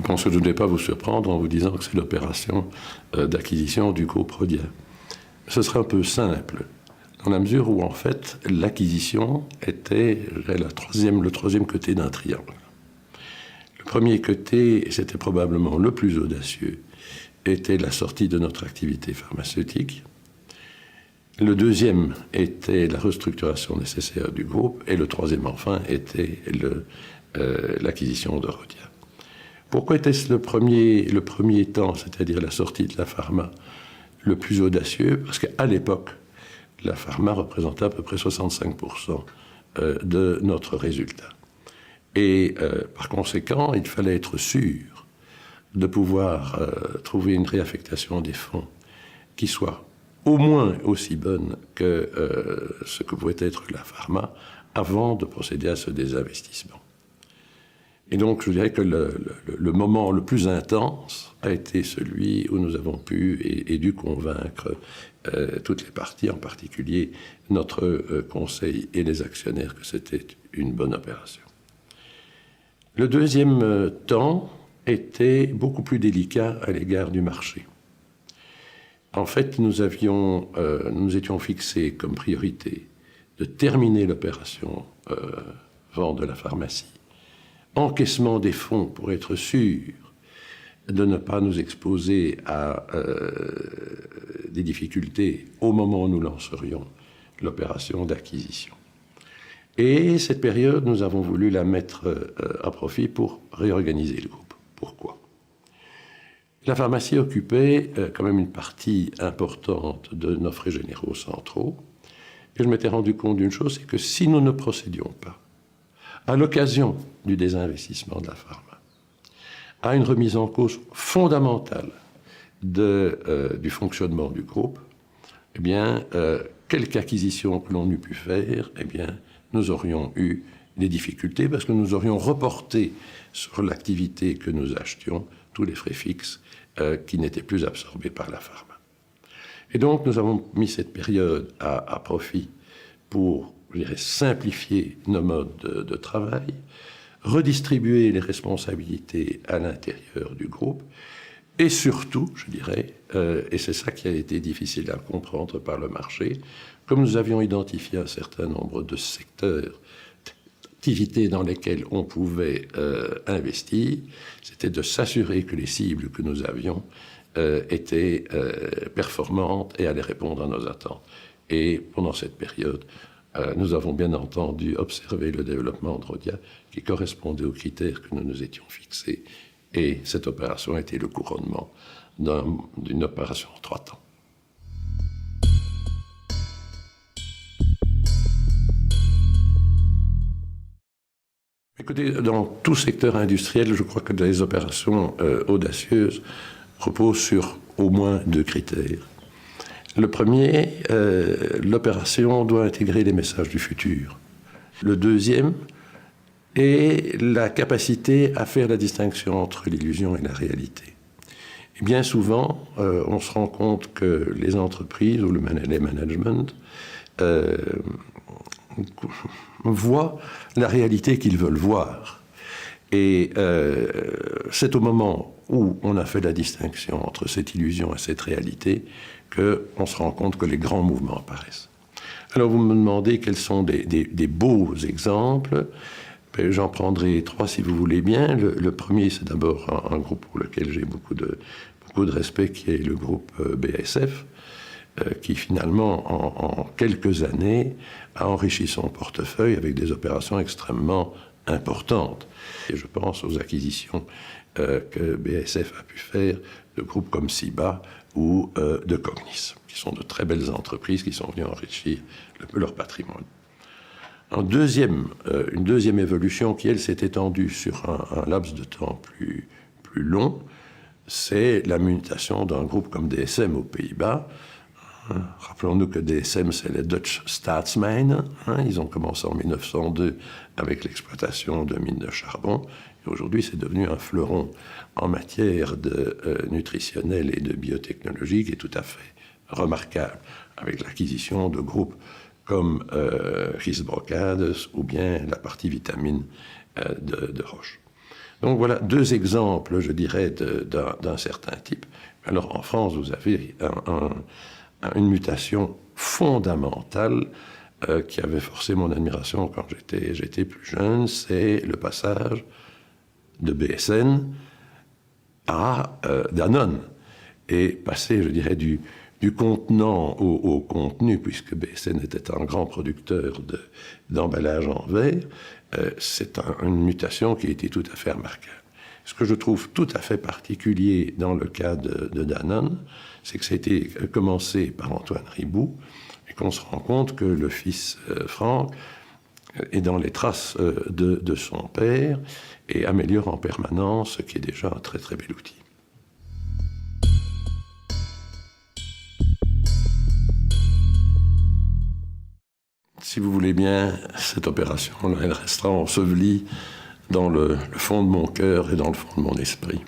Je pense que je ne vais pas vous surprendre en vous disant que c'est l'opération d'acquisition du groupe Rhodia. Ce serait un peu simple, dans la mesure où, en fait, l'acquisition était le troisième côté d'un triangle. Le premier côté, c'était probablement le plus audacieux, était la sortie de notre activité pharmaceutique. Le deuxième était la restructuration nécessaire du groupe. Et le troisième, enfin, était l'acquisition de Rhodia. Pourquoi était-ce le premier temps, c'est-à-dire la sortie de la pharma, le plus audacieux? Parce qu'à l'époque, la pharma représentait à peu près 65% de notre résultat. Et par conséquent, il fallait être sûr de pouvoir trouver une réaffectation des fonds qui soit au moins aussi bonne que ce que pouvait être la pharma avant de procéder à ce désinvestissement. Et donc, je dirais que le moment le plus intense a été celui où nous avons pu et dû convaincre toutes les parties, en particulier notre conseil et les actionnaires, que c'était une bonne opération. Le deuxième temps était beaucoup plus délicat à l'égard du marché. En fait, nous étions fixés comme priorité de terminer l'opération vente de la pharmacie, encaissement des fonds pour être sûr de ne pas nous exposer à des difficultés au moment où nous lancerions l'opération d'acquisition. Et cette période, nous avons voulu la mettre à profit pour réorganiser le groupe. Pourquoi ? La pharmacie occupait quand même une partie importante de nos frais généraux centraux. Et je m'étais rendu compte d'une chose, c'est que si nous ne procédions pas, à l'occasion du désinvestissement de la pharma, à une remise en cause fondamentale du fonctionnement du groupe, eh bien, quelque acquisition que l'on eût pu faire, eh bien, nous aurions eu des difficultés parce que nous aurions reporté sur l'activité que nous achetions tous les frais fixes qui n'étaient plus absorbés par la pharma. Et donc, nous avons mis cette période à profit pour, je dirais, simplifier nos modes de travail, redistribuer les responsabilités à l'intérieur du groupe, et surtout, je dirais, et c'est ça qui a été difficile à comprendre par le marché, comme nous avions identifié un certain nombre de secteurs, d'activités dans lesquelles on pouvait investir, c'était de s'assurer que les cibles que nous avions étaient performantes et allaient répondre à nos attentes. Et pendant cette période, nous avons bien entendu observé le développement de Rhodia qui correspondait aux critères que nous nous étions fixés. Et cette opération a été le couronnement d'une opération en 3 temps. Écoutez, dans tout secteur industriel, je crois que les opérations audacieuses reposent sur au moins 2 critères. Le premier, l'opération doit intégrer les messages du futur. Le deuxième est la capacité à faire la distinction entre l'illusion et la réalité. Et bien souvent, on se rend compte que les entreprises ou les managements voient la réalité qu'ils veulent voir. Et c'est au moment où on a fait la distinction entre cette illusion et cette réalité qu'on se rend compte que les grands mouvements apparaissent. Alors vous me demandez quels sont des beaux exemples. J'en prendrai 3 si vous voulez bien. Le premier, c'est d'abord un groupe pour lequel j'ai beaucoup de respect, qui est le groupe BASF, qui finalement, en quelques années, a enrichi son portefeuille avec des opérations extrêmement importantes. Et je pense aux acquisitions que BASF a pu faire de groupes comme Ciba ou de Cognis, qui sont de très belles entreprises qui sont venues enrichir leur patrimoine. Une deuxième évolution qui, elle, s'est étendue sur un laps de temps plus long, c'est la mutation d'un groupe comme DSM aux Pays-Bas. Rappelons-nous que DSM, c'est les Dutch Staatsmijnen. Ils ont commencé en 1902 avec l'exploitation de mines de charbon. Et aujourd'hui, c'est devenu un fleuron en matière nutritionnelle et de biotechnologie qui est tout à fait remarquable, avec l'acquisition de groupes comme Riesbrocades ou bien la partie vitamine de Roche. Donc voilà deux exemples, je dirais, d'un certain type. Alors en France, vous avez une mutation fondamentale qui avait forcé mon admiration quand j'étais plus jeune, c'est le passage de BSN à Danone. Et passer, je dirais, du contenant au contenu, puisque BSN était un grand producteur d'emballage en verre, c'est une mutation qui a été tout à fait remarquable. Ce que je trouve tout à fait particulier dans le cas de Danone, c'est que ça a été commencé par Antoine Riboud, et qu'on se rend compte que le fils Franck est dans les traces de son père et améliore en permanence, ce qui est déjà un très très bel outil. Si vous voulez bien, cette opération, elle restera ensevelie dans le fond de mon cœur et dans le fond de mon esprit.